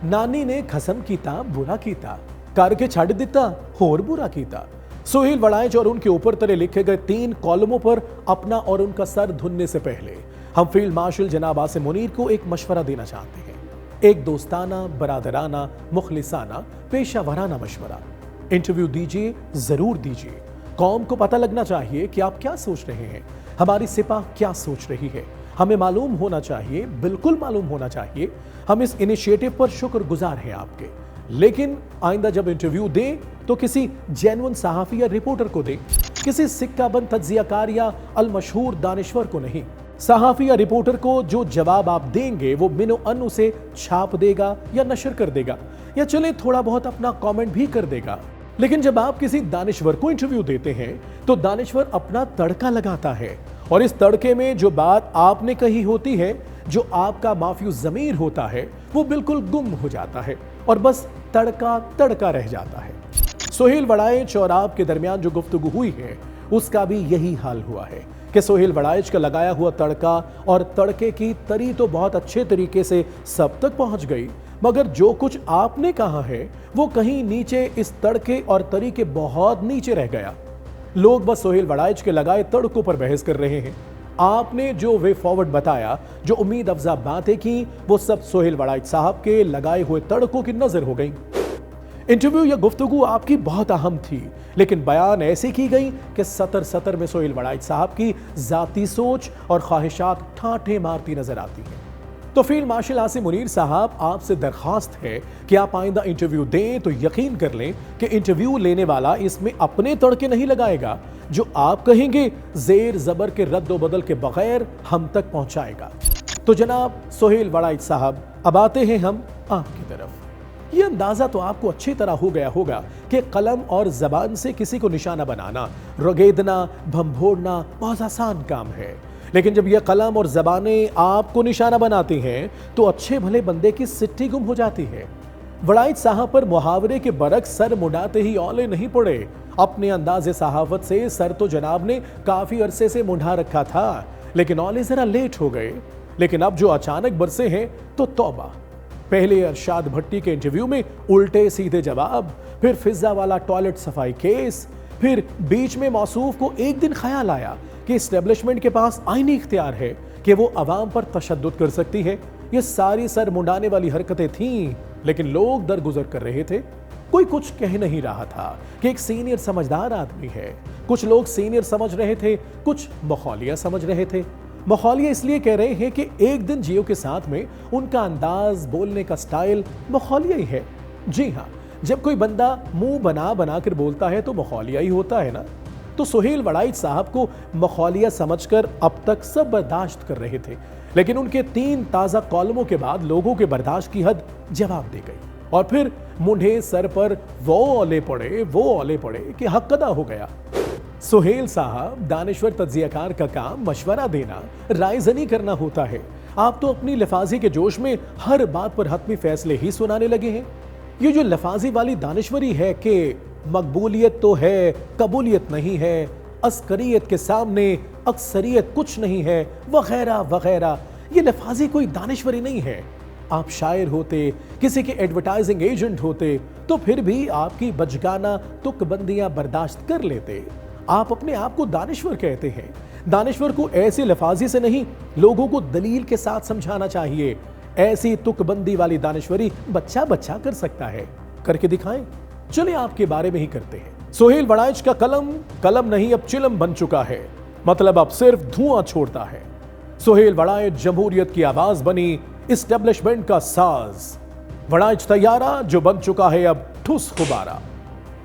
ਨਾਨੀ ਨੇ ਖਸਮ ਕੀਤਾ बुरा कीता करके छाड़ दिता और बुरा कीता। सोहेल वड़ाइच और उनके ऊपर तले लिखे गए 3 कॉलमों पर अपना और उनका सर धुनने से पहले हम फील्ड मार्शल जनाब आसिम मुनीर को एक मशवरा देना चाहते हैं, एक दोस्ताना, बरादराना, मुखलिसाना, पेशा वराना मशवरा। इंटरव्यू दीजिए, जरूर दीजिए। कौम को पता लगना चाहिए कि आप क्या सोच रहे हैं, हमारी सिपा क्या सोच रही है। हमें मालूम होना चाहिए, बिल्कुल मालूम होना चाहिए। हम इस इनिशिएटिव पर शुक्रगुजार हैं आपके, लेकिन आइंदा जब इंटरव्यू दें तो किसी जेन्युइन सहाफी या रिपोर्टर को दें, किसी सिक्काबंद तज्जियाकार या अलमशहूर दानिश्वर को नहीं। सहाफी या रिपोर्टर को जो जवाब आप देंगे वो मिनो अन उसे छाप देगा या नशर कर देगा, या चले थोड़ा बहुत अपना कमेंट भी कर देगा। लेकिन जब आप किसी दानिश्वर को इंटरव्यू देते हैं तो दानिश्वर अपना तड़का लगाता है, और इस तड़के में जो बात आपने कही होती है, जो आपका माफियू ज़मीर होता है, वो बिल्कुल गुम हो जाता है और बस तड़का तड़का रह जाता है। सोहेल वड़ाइच और आपके दरमियान जो गुफ्तगू हुई है उसका भी यही हाल हुआ है कि सोहेल वड़ाइच का लगाया हुआ तड़का और तड़के की तरी तो बहुत अच्छे तरीके से सब तक पहुंच गई, मगर जो कुछ आपने कहा है वो कहीं नीचे इस तड़के और तरी के बहुत नीचे रह गया। लोग बस सोहेल वड़ाइच के लगाए तड़कों पर बहस कर रहे हैं। आपने जो वे फॉरवर्ड बताया, जो उम्मीद अफजा बातें की, वो सब सोहेल वड़ाइच साहब के लगाए हुए तड़कों की नजर हो गई। इंटरव्यू या गुफ्तगू आपकी बहुत अहम थी, लेकिन बयान ऐसे की गई कि सतर में सोहेल वड़ाइच साहब की जाती सोच और ख्वाहिशात ठाठे मारती नजर आती हैं। तो फील्ड मार्शल आसिम मुनीर साहब, आपसे दरखास्त है कि आप आइंदा इंटरव्यू दें तो यकीन कर लें कि इंटरव्यू लेने वाला इसमें अपने तड़के नहीं लगाएगा, जो आप कहेंगे जेर जबर के रद्द बदल के बगैर हम तक पहुंचाएगा। तो जनाब सोहेल वड़ाइच साहब, अब आते हैं हम आपकी तरफ। ये अंदाजा तो आपको अच्छी तरह हो गया होगा कि कलम और जबान से किसी को निशाना बनाना, रगेदना, भंभोड़ना बहुत आसान काम है, लेकिन जब यह कलम और जबानें आपको निशाना बनाती हैं तो अच्छे भले बंदे की सिट्ठी गुम हो जाती है। वड़ाइच साहब पर मुहावरे के बरक्स सर मुड़ाते ही औले नहीं पड़े। अपने अंदाज़े सहावत से सर तो जनाब ने काफी अरसे से मुंढा रखा था, लेकिन औले जरा लेट हो गए। लेकिन अब जो अचानक बरसे हैं तो तौबा। पहले अरशाद भट्टी के इंटरव्यू में उल्टे सीधे जवाब, फिर फिजा वाला टॉयलेट सफाई केस, फिर बीच में मौसूफ को एक दिन ख्याल आया कि एस्टेब्लिशमेंट के पास आईनी इख्तियार है कि वो अवाम पर तशद्दुद कर सकती है। ये सारी सर मुंडाने वाली हरकतें थीं, लेकिन लोग दरगुजर कर रहे थे। कोई कुछ कह नहीं रहा था कि एक सीनियर समझदार आदमी है। कुछ लोग सीनियर समझ रहे थे, कुछ मखौलिया समझ रहे थे। मखौलिया इसलिए कह रहे हैं कि एक दिन जियो के साथ में उनका अंदाज, बोलने का स्टाइल मखौलिया ही है। जी हाँ, जब कोई बंदा मुंह बना कर बोलता है तो मखौलिया ही होता है ना। तो सोहेल वड़ाइच साहब को मखौलिया समझकर अब तक सब बर्दाश्त कर रहे थे, लेकिन उनके 3 ताज़ा कॉलमों के बाद लोगों के बर्दाश्त की हद जवाब दे गई, और फिर मुंढे सर पर वो औले पड़े कि हक अदा हो गया। सोहेल साहब, दानिश्वर तज्जियाकार का काम मशवरा देना, रायज़नी करना होता है। आप तो अपनी लफाजी के जोश में हर बात पर हतमी फैसले ही सुनाने लगे हैं। ये जो लफाजी वाली दानिश्वरी है कि मकबूलियत तो है, कबूलियत नहीं है, अस्करियत के सामने अक्सरियत कुछ नहीं है, वगैरह वगैरह, ये लफाजी कोई दानिश्वरी नहीं है। आप शायर होते, किसी के एडवर्टाइजिंग एजेंट होते तो फिर भी आपकी बचगाना तुकबंदियां बर्दाश्त कर लेते। आप अपने आप को दानिश्वर कहते हैं। दानिश्वर को ऐसे लफाजी से नहीं, लोगों को दलील के साथ समझाना चाहिए। ऐसी तुकबंदी वाली दानिश्वरी बच्चा कर सकता है, करके दिखाएं। चले आपके बारे में ही करते हैं। सोहेल वड़ाइच का कलम नहीं अब चिलम बन चुका है, मतलब अब सिर्फ धुआं छोड़ता है। सोहेल वड़ाइच जमहूरियत की आवाज बनी, इस्टेब्लिशमेंट का साज। वड़ाइच तैयारा जो बन चुका है अब ठुस गुब्बारा।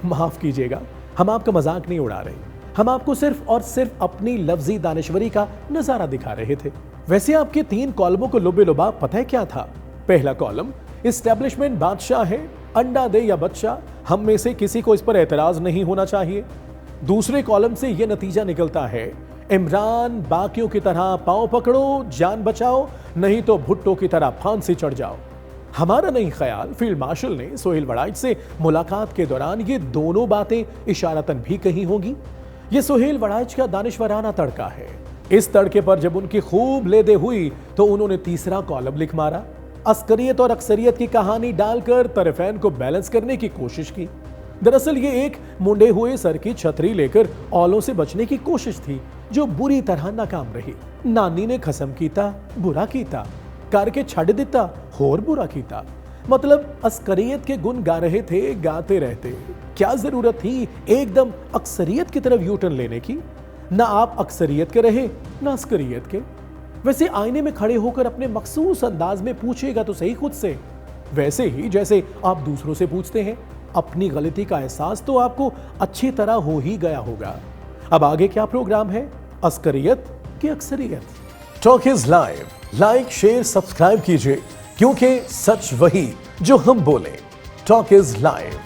माफ कीजिएगा, हम आपका मजाक नहीं उड़ा रहे, हम आपको सिर्फ और सिर्फ अपनी लफ्जी दानिश्वरी का नजारा दिखा रहे थे। वैसे आपके 3 कॉलमों को लुबे लुबाब पता है क्या था? पहला कॉलम, इस्टेब्लिशमेंट बादशाह है, अंडा दे या बच्चा, हम में से किसी को इस पर एतराज नहीं होना चाहिए। दूसरे कॉलम से यह नतीजा निकलता है, इमरान बाकियों की तरह पांव पकड़ो, जान बचाओ, नहीं तो भुट्टो की तरह फांसी चढ़ जाओ। हमारा नहीं ख्याल, फील्ड मार्शल ने सोहेल वड़ाइच से मुलाकात के दौरान ये दोनों बातें इशारतन भी कही होंगी। ये सोहेल वड़ाइच का दानिश्वराना तड़का है। इस तड़के पर जब उनकी खूब लेदे हुई तो उन्होंने तीसरा कॉलम लिख मारा, अस्करियत और अक्सरियत की कहानी डालकर तरफैन को बैलेंस करने की कोशिश की। दरअसल ये एक मुंडे हुए सर की छतरी लेकर औलों से बचने की कोशिश थी, जो बुरी तरह नाकाम रही। नानी ने खसम कीता बुरा कीता, करके छड़ दिता होर बुरा कीता। मतलब अस्करियत के गुण गा रहे थे, गाते रहते। क्या जरूरत थी एकदम अक्सरियत की तरफ यूटर्न लेने की? ना आप अक्सरियत के रहे ना अस्करियत के। वैसे आईने में खड़े होकर अपने मखसूस अंदाज में पूछेगा तो सही खुद से, वैसे ही जैसे आप दूसरों से पूछते हैं। अपनी गलती का एहसास तो आपको अच्छी तरह हो ही गया होगा। अब आगे क्या प्रोग्राम है, अस्करियत की अक्सरियत? Talk is live, like share subscribe कीजिए, क्योंकि सच वही जो हम बोले। Talk is live.